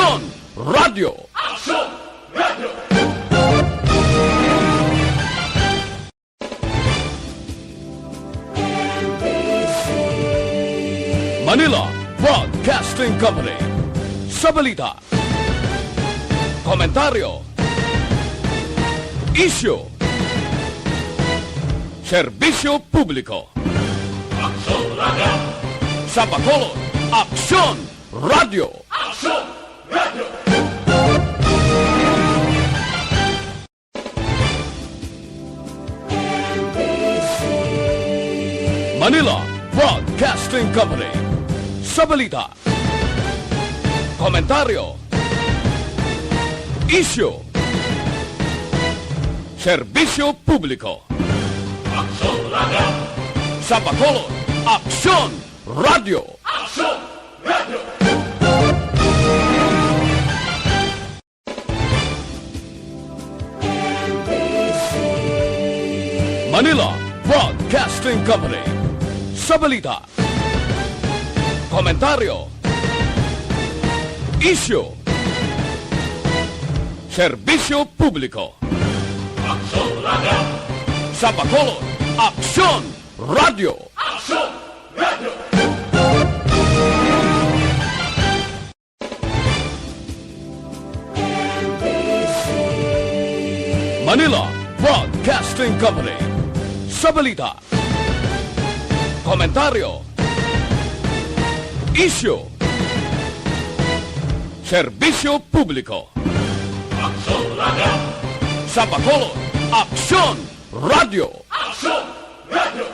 Aksyon Radio! Aksyon Radio! Manila Broadcasting Company. Sa balita, komentaryo, isyu, serbisyo publiko. Aksyon Radio! Sa Bacolod, Aksyon Radio! Aksyon Radio! Manila Broadcasting Company. Sa balita, komentaryo, isyu, serbisyo publiko. Aksyon Radio! Sa Bacolod, Aksyon Radio! Aksyon Radio! Manila Broadcasting Company. Sa balita, komentaryo, isyu, serbisyo publiko. Aksyon Radio! Sa Bacolod, Aksyon Radio! Aksyon Radio! Manila Broadcasting Company. Sa balita, komentaryo, isyu, serbisyo publiko. Aksyon Radio! Sa Bacolod, Aksyon Radio! Aksyon Radio!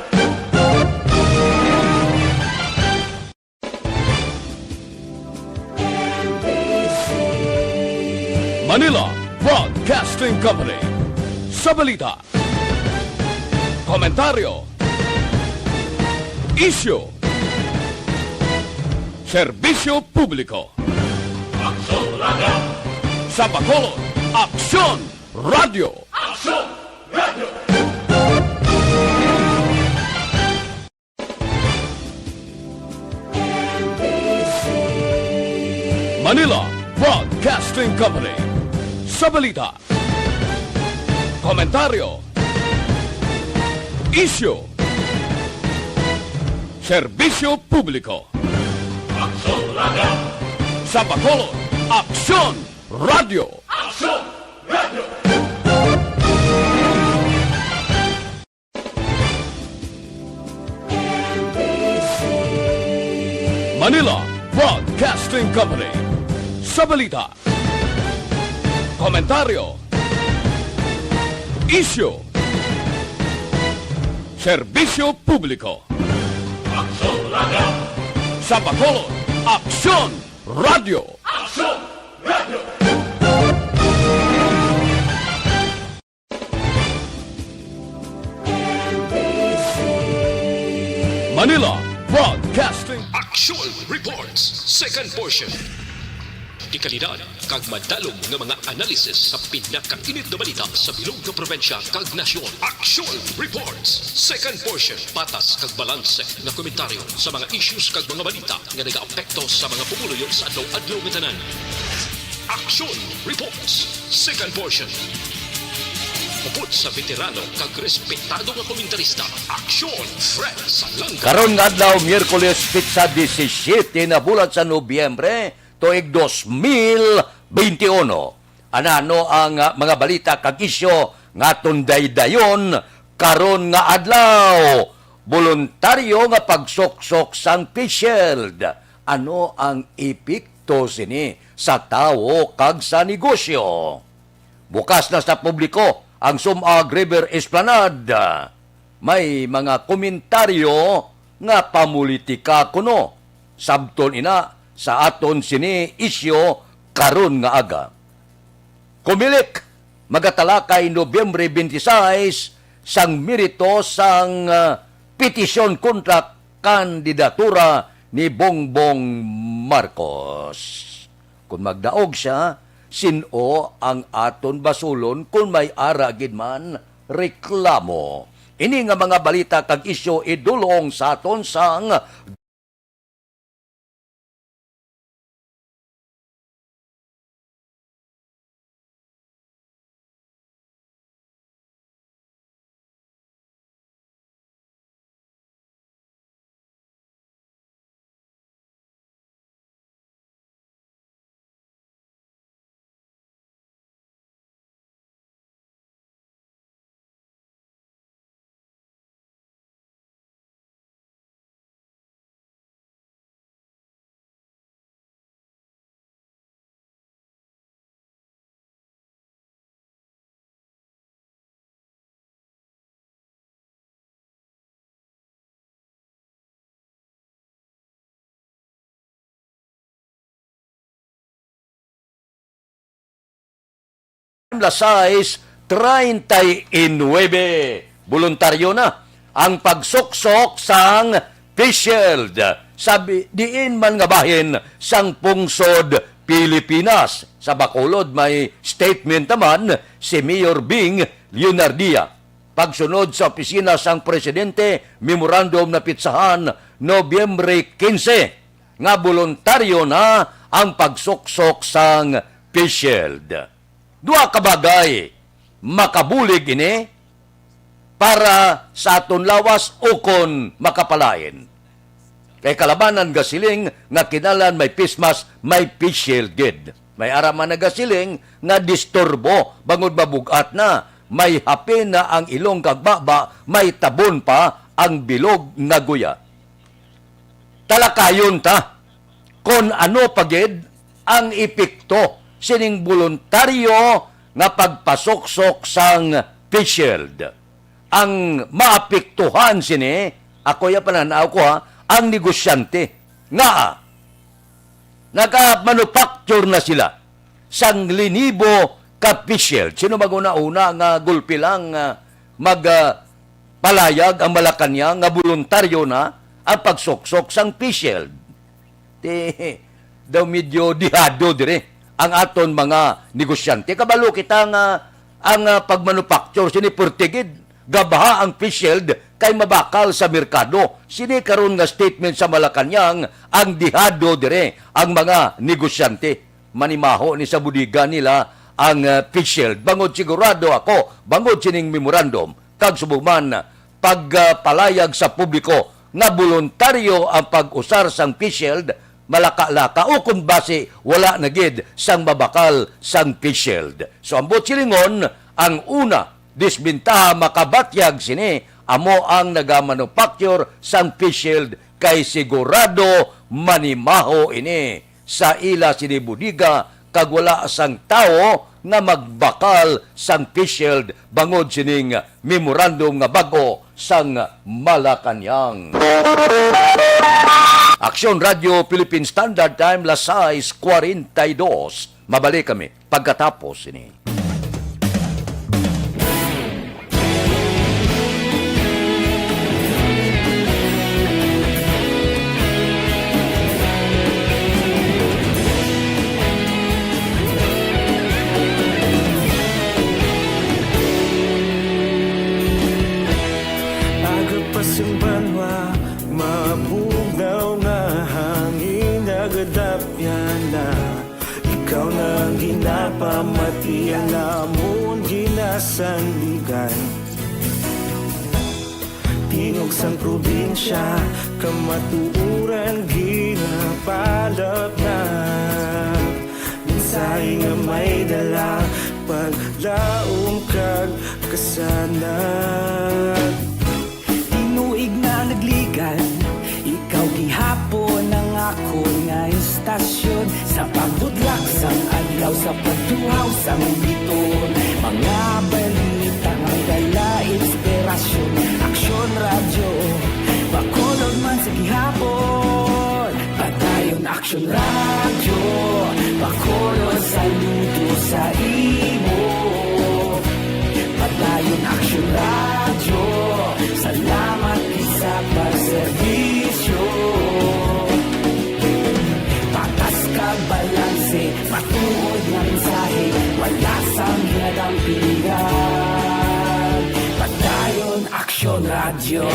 Manila Broadcasting Company. Sa balita, komentaryo, isyu, serbisyo publiko. Aksyon Radio! Sa Bacolod, Aksyon Radio! Aksyon Radio! Manila Broadcasting Company. Sa balita, komentaryo, isyu, serbisyo publiko. Aksyon Radio! Sa Bacolod, Aksyon Radio! Aksyon Radio! Manila Broadcasting Company. Sa balita, komentaryo, isyu, serbisyo publiko. Aksyon Radio! Sa Bacolod, Aksyon Radio! Aksyon Radio! Manila Broadcasting. Action Reports, second portion. Di kalidad, kag madalong nga mga analisis sa pinakainit na balita sa bilog na probensya kag nasyon. Action Reports, second portion. Patas kag balanse nga komentaryo sa mga issues kag mga balita nga nagaapekto sa mga pumuluyo sa adlaw-adlaw nga tanan. Action Reports, second portion. Upod sa veterano kag respetado nga komentarista, Action Fred Salanga. Karon nga adlaw Miyerkules pitsa 17 na bulan sa Nobyembre tuig 2021. Anano ang mga balita kag isyo nga daydayon karon nga adlaw? Voluntaryo nga pagsoksok sang face shield. Ano ang epekto sini sa tawo kag sa negosyo? Bukas na sa publiko ang Sumag River Esplanade. May mga komentaryo nga pamulitika kuno. Sabton ina sa aton sini isyo karon nga aga. Kumilik magatalakay Nobyembre 26 sang merito sang petisyon kontra kandidatura ni Bongbong Marcos. Kung magdaog siya, sino ang aton basulon kung may ara gid man reklamo. Ini nga mga balita kag isyo idulong sa aton sang Size 39. Voluntaryo na ang pagsuksok sang face shield. Sabi, diin man nga bahin sang pungsod Pilipinas. Sa Bacolod may statement naman si Mayor Bing Leonardia. Pagsunod sa opisina sang presidente, memorandum na pitsahan Nobyembre 15 nga voluntaryo na ang pagsuksok sang face shield. Dua ka bagay makabulig ini para sa aton lawas ukon makapalain. Kay kalabanan gasiling nga kinalan may face mask, may face shield gid. May araman na gasiling nga disturbo bangod mabugat na, may hapin na ang ilong kagbaba, may tabon pa ang bilog nga guya. Talakayon ta kung ano pagid ang epekto sining voluntaryo nga pagpasuksok sang face shield. Ang maapektuhan sini, ako ya pananaw ko ang negosyante nga naka-manufacture na sila sang linibo ka face shield. Sino maguna-una nga gulpi lang magpalayag ang Malacanang nga voluntaryo na ang pagsuksok sang face shield? Daw medyo dihado dire ang aton mga negosyante. Kabalo kita nga ang pagmanufacture sini pertigid gabaha ang face shield kay mabakal sa merkado. Sini karon nga statement sa Malacanang ang dihado dire ang mga negosyante. Manimaho ni sa budiga nila ang face shield. Bangod sigurado ako, bangod sining memorandum kag subuman pagpalayag sa publiko nga voluntaryo ang pag-usar sang face shield, malaka-laka o kung base wala na gid sang mabakal sang face shield. So ambot silingon ang una disbintaha makabatyag sini amo ang nagamanufacture sang face shield kay sigurado manimaho ini sa ila sini budiga kag wala sang tao nga magbakal sang face shield bangod sining memorandum nga bago sang Malacanang. Aksyon Radio Philippine Standard Time, las 6:42. Mabalik kami pagkatapos ini. Agapasumbanwa, mabugaw nga hangin nagadapyan na. Ikaw nang ginapamatian namon ginasandigan. Tingog sang probinsya, kamatuuran ginapalap na. Minsay nga may dala, paglaong kag kasanag. Tinuig na nagligan, ikaw gihapon ang ako nga istasyon. Sa pagbudlak sang adlaw, sa pagtuhaw sang biton. Mga balita nga dala inspirasyon. Aksyon radyo, Bacolod man sa gihapon. Padayon aksyon radyo, Bacolod saludo sa imo. Padayon aksyon radyo, salamat isa pagserbisyo. Patas ka balanse, matuod ng mensahe, wala sang ginadampingan. Padayon aksyon radyo.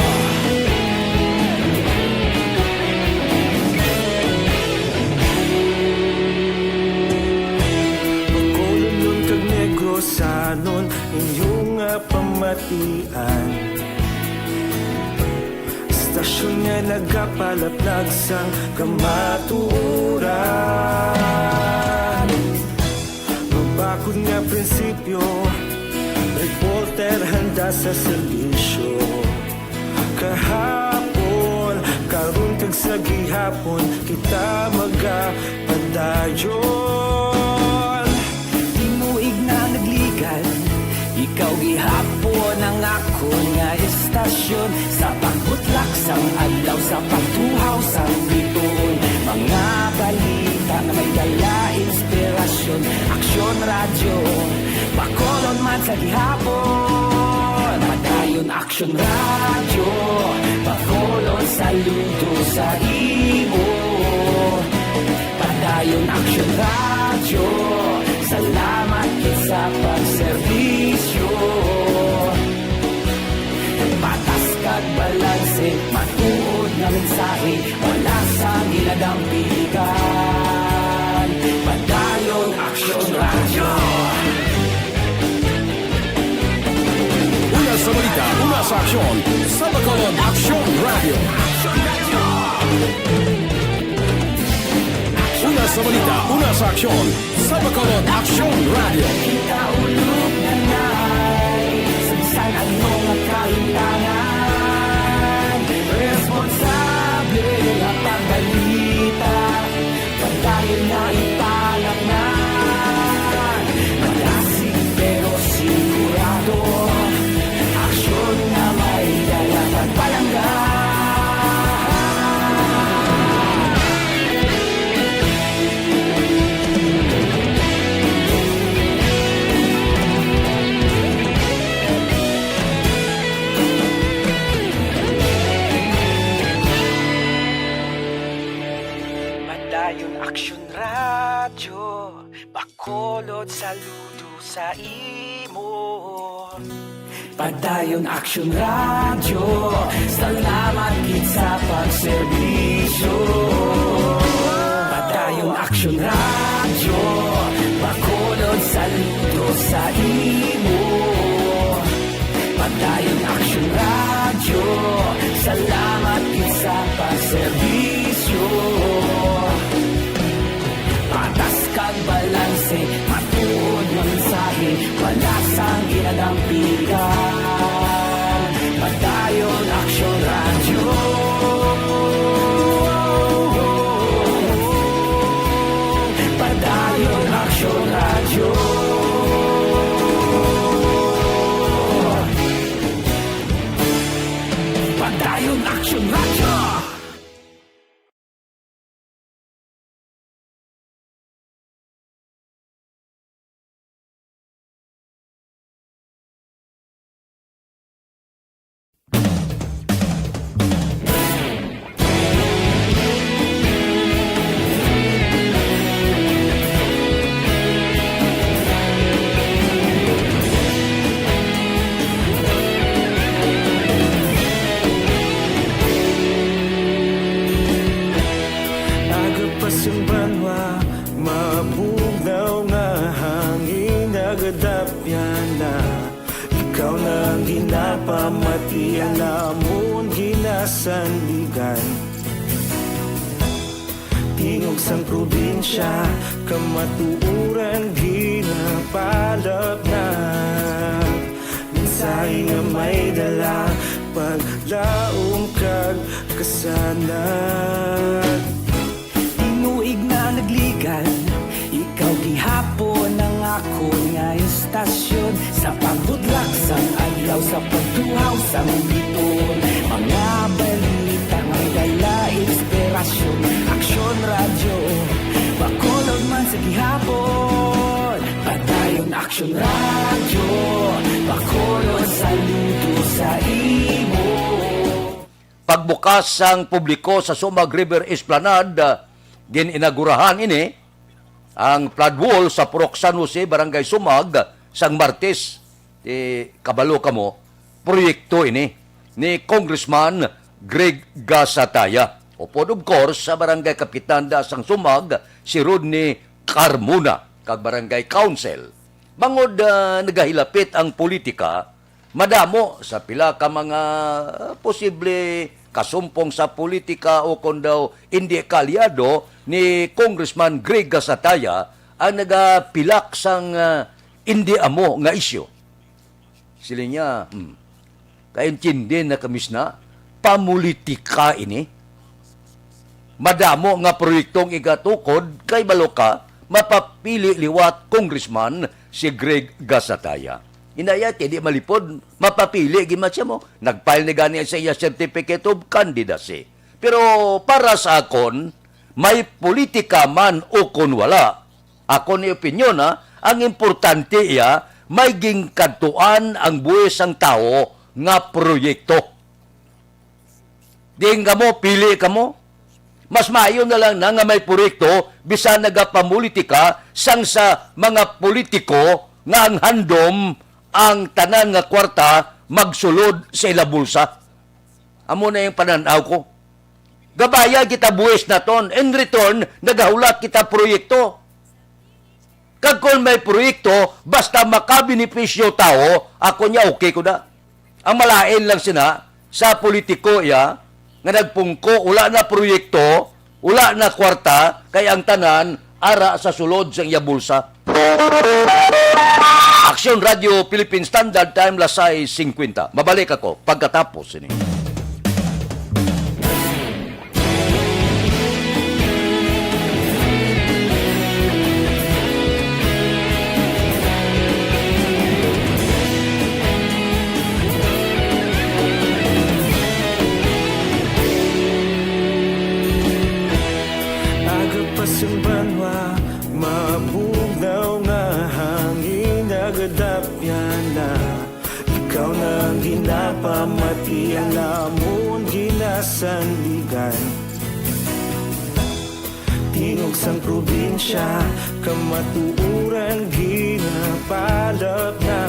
Bacolod nun kag Negrosanon, inyong pamatian. Istasyon nga nagapalaplag sang kamatuuran. Mabakod nga prinsipyo, reporter handa sa serbisyo. Kahapon, karon kag sa gihapon, kita magapadayon. Tinuig na nagligan, ikaw gihapon ang ako nga istasyon. Sa pagbutlak sang adlaw, sa pagtuhaw sang biton. Mga balita na may dala inspirasyon. Aksyon radyo, Bacolod man sa gihapon. Padayon action radyo, pakolon saludo sa imo. Padayon action radyo, salamat kit sa pagserbisyo. Patas kag balanse, matuod nga mensahe, wala sa ginadampigan. Padayon action radyo. Una sa balita, una sa aksyon. Sa Bacolod Action Radio. Una sa balita, una sa aksyon. Sa Bacolod Action Radio. Kita ulog na na'y Sabisan ang mga kaintangan. Responsable na pagbalita, pagdayon na ipalaknan. Malasig pero sigurado, aksyon na may dalang at palanggan. Padayon aksyon radyo, bakolod saludo sa imo. Padayon aksyon radyo, salamat gid sa pagserbisyo. Padayon aksyon radyo, bakolod saludo sa imo. Padayon aksyon radyo, salamat gid sa pagserbisyo. Patas kag balanse, matuod nga mensahe, wala sang ginadampigan. Padayon aksyon radyo. Padayon aksyon radyo. Padayon aksyon radyo. Agapasumbanwa, mabugnaw nga hangin nagadapyan na. Ikaw na ang ginapamatian namon ginasandigan. Tingog sang probinsya, kamatuuran ginapalap na. Mensahe nga may dala, paglaom kag kasanag. Tinuig na nagligan, ikaw gihapon ang ako nga istasyon. Sa pagbudlak sang adlaw, sa pagtuhaw sang biton. Mga balita may dala inspirasyon. Aksyon radyo, bakolod man sa gihapon. Padayon aksyon radyo, bakolod saludo sa imo. Pagbukas sang publiko sa Sumag River Esplanade, gininagurahan ini ang flood wall sa Purok San Jose, Barangay Sumag, sang Martes. Kabalo kamo, proyekto ini ni Congressman Greg Gasataya. Upod of course sa Barangay Kapitan da sang Sumag, si Rodney Carmona, kag Barangay Council. Bangod nagahilapit ang politika, madamo sa pila ka mga posible kasumpong sa politika o kung daw hindi kalyado ni Congressman Greg Gasataya ang nagapilak sang hindi amo nga isyo. Sila niya, kaintindi na kamis na, pamulitika ini. Madamo nga proyektong igatukod kay Baloka, mapapili liwat Congressman si Greg Gasataya. Inayat, hindi malipod, mapapili, gimatsa mo. Nag-file ni gani sa iya Certificate of Candidacy. Pero para sa akon, may politika man o kun wala. Ako ni opinyon ang importante iya, may gingkadtuan ang buwis ang tao nga proyekto. Ding kamo, pili kamo. Mas maayo na lang na nga may proyekto bisan nagapamulitika sang sa mga politiko nga ang handom ang tanan nga kwarta magsulod sa ila bulsa. Amo na yung pananaw ko. Gabaya kita buwis na ton. In return, nagahulat kita proyekto. Kag kung may proyekto, basta makabenepisyo tao, ako niya okay ko na. Ang malain lang sina sa politiko ya, nga nagpungko, ula na proyekto, ula na kwarta, kay ang tanan, ara sa sulod sa iya bulsa. Action Radio Philippine Standard Time, Lasay 50. Mabalik ako pagkatapos ini. Pasimbanwa, mabugnaw nga hangin nagadapyan na. Ikaw na ang ginapamati, ang lamon ginasandigan. Tingog sang probinsya, kamatuuran ginapalap na.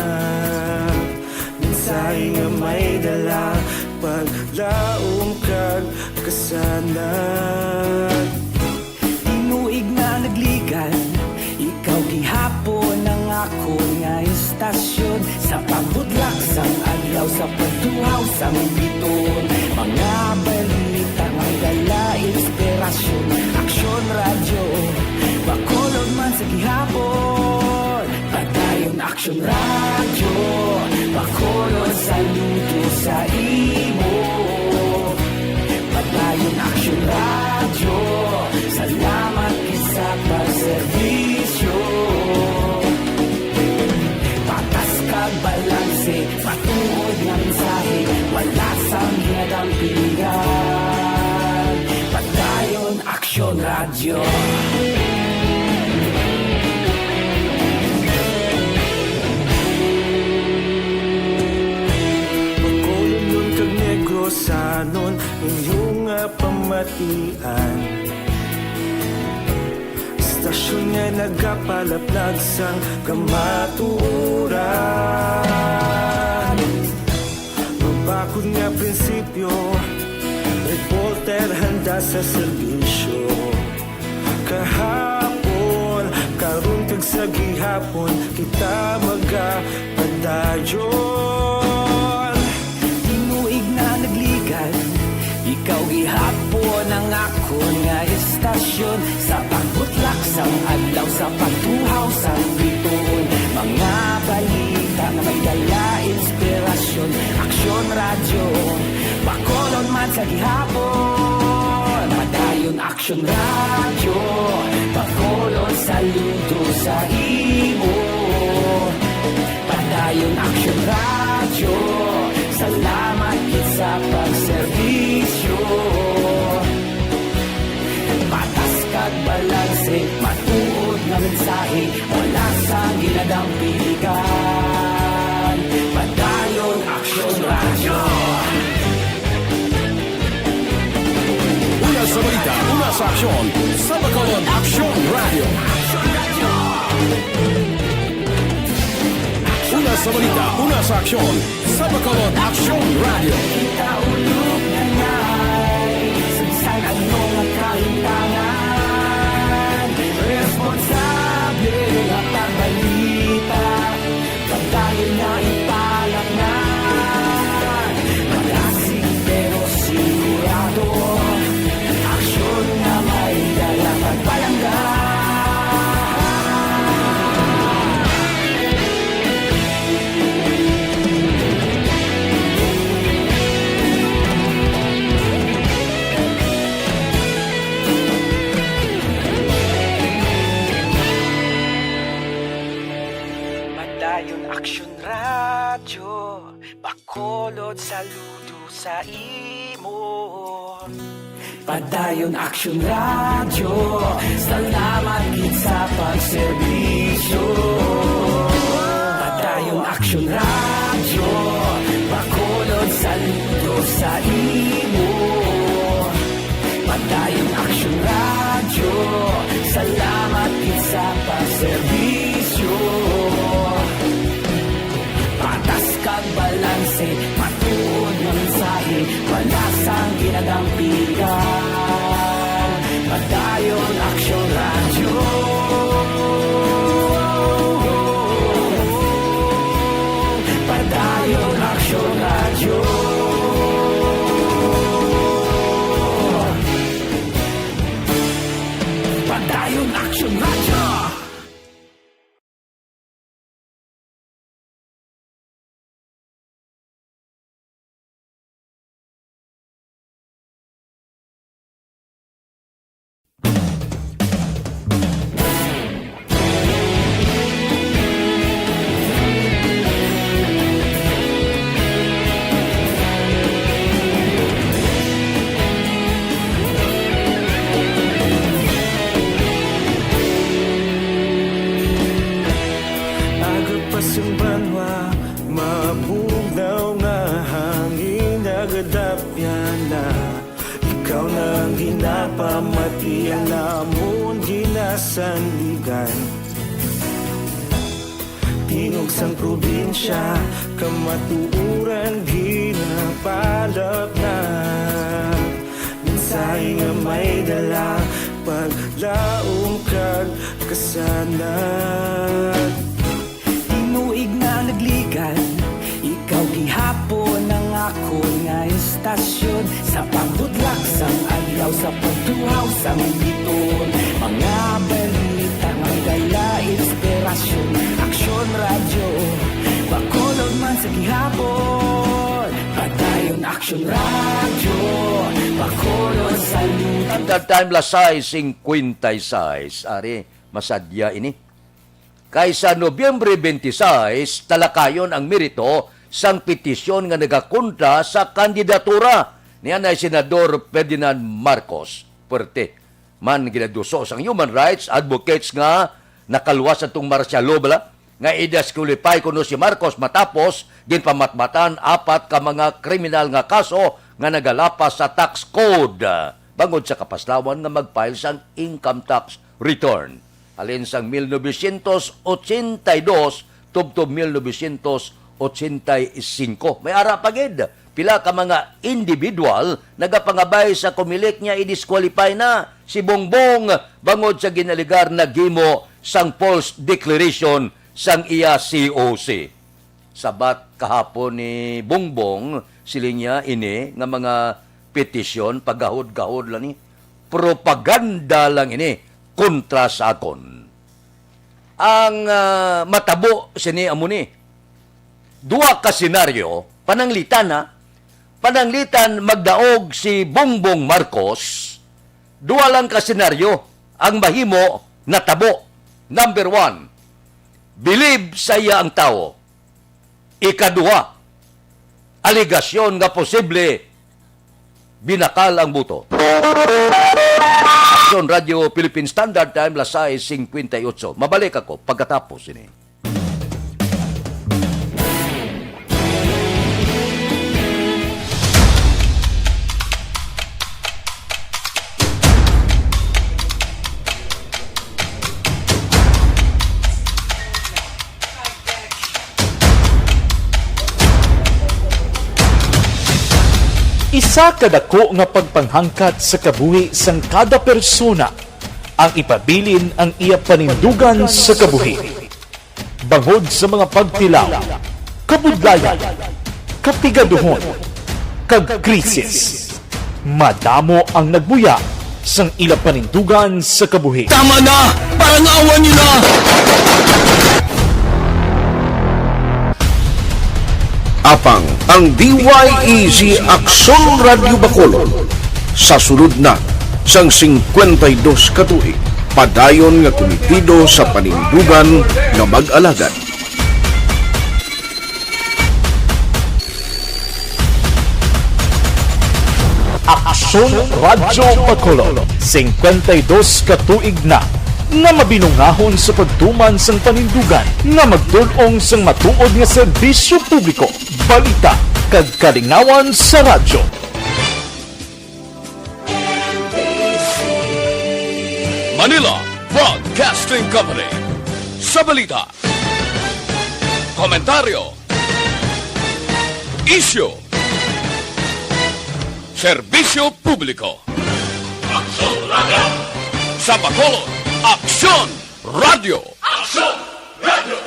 Minsay nga may dala, paglaong kag kasanan. Tinuig na nagligan, ikaw gihapon ang ako nga istasyon. Sa pagbutlak sang adlaw, sa pagtuhaw sang biton. Mga balita nga dala inspirasyon. Aksyon radyo, bakolod man sa gihapon. Padayon aksyon radyo, bakolod sa luto sa imo. Padayon aksyon radyo, salamat sa pagserbisyo. Patas kag balanse, patuod nga mensahe, wala sang ginadampingan. Padayon aksyon radyo. Pagkulong nun kag negrosanon, inyong pamatian. Stasyon nga nagapalaplag sang kamaturan. Mabakod nga prinsipyo, reporter handa sa serbisyo. Kahapon, karun kag sa gihapon, kita magapadayon. Tinuig na nagligan, ikaw gihapon ang ako nga istasyon. Sa pagbutlak sang adlaw, sa pagtuhaw sang biton. Mga balita na may dala inspirasyon. Aksyon radyo, bakolon man sa gihapon. Padayon aksyon radyo, bakolon saludo sa imo. Padayon aksyon radyo, salamat kit sa pagserbisyo. Patas kag balanse, matuod nga mensahe, wala sang ginadampingan. Padayon aksyon radyo. Una sa balita, una sa aksyon. Sa Bacolod Action Radio. Una sa balita, una sa aksyon. Sa Bacolod Action Radio. Kita ulog na ngay, sagsay ano nga kahintangan. Responsable nga pagbalita, pagdayon na ipalak na. Malasig pero sigurado, aksyon na may dalang pagpalanggan. Padayon aksyon radyo, bakolod saludo sa imo. Padayon aksyon radyo, salamat gid sa pagserbisyo. Padayon Action Radio, Bacolod saludo sa imo. Padayon Action Radio, salamat sa pagserbisyo. Patas kag balanse, matuod ng mensahe, walasang ginadampigan. Padayon Action Radio. Padayon Action Radio. Padayon Action Radio. Agapasumbanwa, mabugnaw nga hangin nagadapyan na. Ikaw nang ginapamatian namon ginasandigan. Tinog sang probinsya, kamatuuran ginapalap na. Minsay nga may dala, paglaom kag kasanat. Tinuig na naglikan, ikaw gihapon ang ako nga istasyon. Sa pagdudlak sang adlaw, sa pagtuhaw sang biton. Mga balita, magdala, inspirasyon. Action Radio, Bacolod man sa gihapon. Padayon Action Radio, Bacolod saludo. Standard time lasay 56. Ari, masadya ini. Kaysa Nobyembre 26, talakayon ang merito sang petisyon nga nagakontra sa kandidatura ni anay Senador Ferdinand Marcos Puerte. Man ginaduso sang human rights advocates nga nakaluwas atong martial law bala nga i-disqualify kuno si Marcos matapos ginpamatmatan 4 ka mga kriminal nga kaso nga nagalapas sa tax code bangod sa kapaslawan nga mag-file sang income tax return. Alin sang 1982 tubtob 1985. May ara pagid pila ka mga individual nagapangabay sa kumilik niya i-disqualify na si Bongbong bangod sa ginaligar na gimo sang false declaration sang iya COC. Sabat kahapon ni Bongbong siling niya ini nga mga petisyon paggahod-gahod lang ni propaganda lang ini kontra sa akon. Ang matabo sini amuni. Dua ka senaryo, pananglitan magdaog si Bongbong Marcos. Dua lang ka senaryo ang mahimo natabo. Number 1, believe sa iya ang tao. Ikaduha, aligasyon nga posible binakal ang buto. Action Radio Philippine Standard Time lasay 58. Mabalik ako pagkatapos ini. Isa kadako nga pagpanghangkat sa kabuhi sang kada persona ang ipabilin ang iya panindugan sa kabuhi. Bangod sa mga pagtilaw, kabudlayan, kapigaduhon, kag krisis. Madamo ang nagbuya sang ila panindugan sa kabuhi. Tama na! Parang awan niyo na! Apang ang DYEZ Action Radio Bacolod sa sulod na sang 52 katuig padayon nga komitido sa panindugan nga mag-alagad. Action Radio Bacolod 52 katuig na nga mabinungahon sa pagtuman sang panindugan nga magdulong sang matuod nga serbisyo publiko, balita kag kalingawan sa radyo. Manila Broadcasting Company. Sa balita, komentaryo, isyu, serbisyo publiko. Aksyon Radio! Sa Bacolod, Aksyon Radio! Aksyon Radio!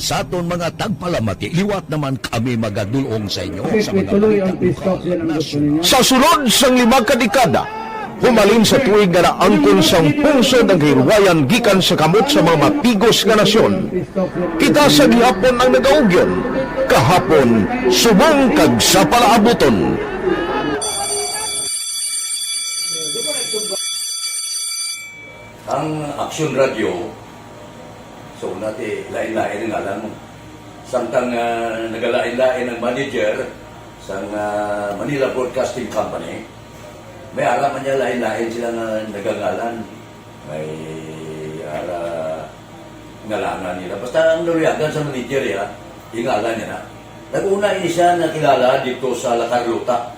Sa aton mga tagpalamati, liwat naman kami magadulong sa inyo sa mga Tuloy ang peace yan ang gusto ninyo. Sa sulod sang 5 kadekada, humalin sa tuig nga naangkon sang pungsod ang hirwayan gikan sa kamot sa mga mapigos nga nasyon. Kita sa gihapon ang nagaugyon, kahapon subong kag sa palaabuton. Ang Aksyon Radio, so natin lain-lain ang alam mo. Samtang nagalain-lain ang manager sa Manila Broadcasting Company, may alaman niya lain-lain sila na nagangalan. May ngalangan nila. Basta ang naluyagan sa manager ya, ingalan niya na. Nag-una siya na kilala dito sa La Carlota.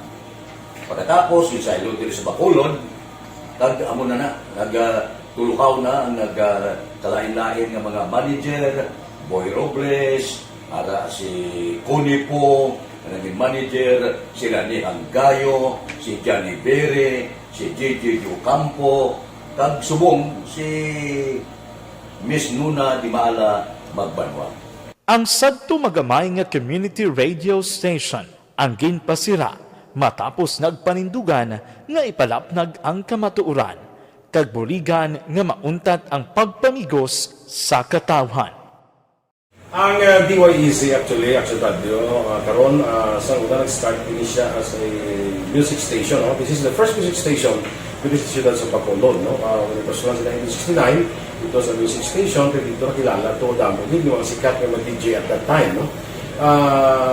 Pagkatapos, yung sa dito sa Bacolod, amo na nagtulukaw na ang nagkalain-lain ng mga manager, Boy Robles, si Connie po, naging manager, sila ni Hanggayo, si Johnny Bere, si JJ Ocampo, kag subong si Miss Nuna Di Maala Magbanwa. Ang sadto magamay nga community radio station ang ginpasira matapos nagpanindugan nga ipalapnag ang kamatuoran kag buligan nga mauntat ang pagpamigos sa katawhan. Ang DYEZ actually, Action Radio, karon sa una nag-start din siya as a music station. No? This is the first music station within the ciudad sa Bacolod. No? When it was launched in 1969, it was a music station, pero dito nakilala to damo din yung mga sikat na DJ at that time. No?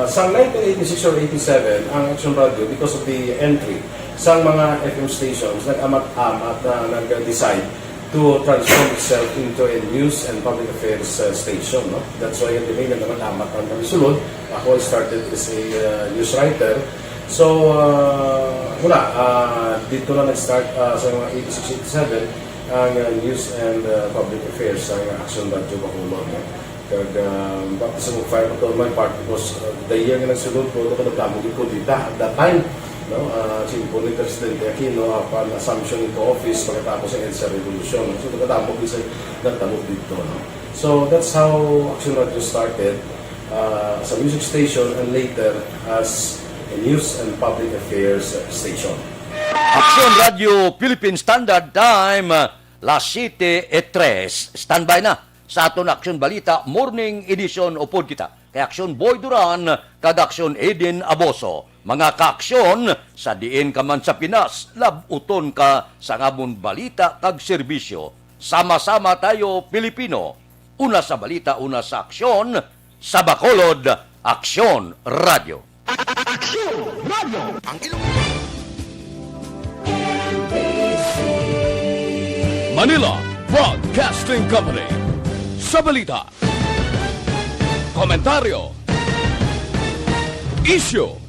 Sa 1986 or 87, ang Action Radio, because of the entry sa mga FM stations, nag-amat-amat na nag-decide to transform itself into a news and public affairs station. No? That's why yung dinay na naman amat ang kami sulod. Ako started as a news writer. So, dito na nag-start sa mga 86-87 ang news and public affairs sa Action Radio Bacolod. No? Kag bakit sa mga fire to my part because the year nga nagsulod ko, ito ka nagtamog ko dito at that time. No, simple ni Presidente Aquino upon assumption into office pagkatapos ng EDSA Revolution. So, nagtatapog isa nagtamog dito. No? So, that's how Action Radio started as a music station and later as a news and public affairs station. Aksyon Radio Philippine Standard Time, las 7:03. Standby na sa aton Aksyon Balita Morning Edition upod kita. Kay Aksyon Boy Duran, kag Aksyon Edin Aboso. Mga kaaksyon, sa diin ka man sa Pinas, labuton ka sa ngabon balita kag serbisyo. Sama-sama tayo, Pilipino. Una sa balita, una sa aksyon, sa Bacolod, Aksyon Radio. Aksyon Radio! Ang Manila Broadcasting Company. Sa balita, komentaryo, isyu,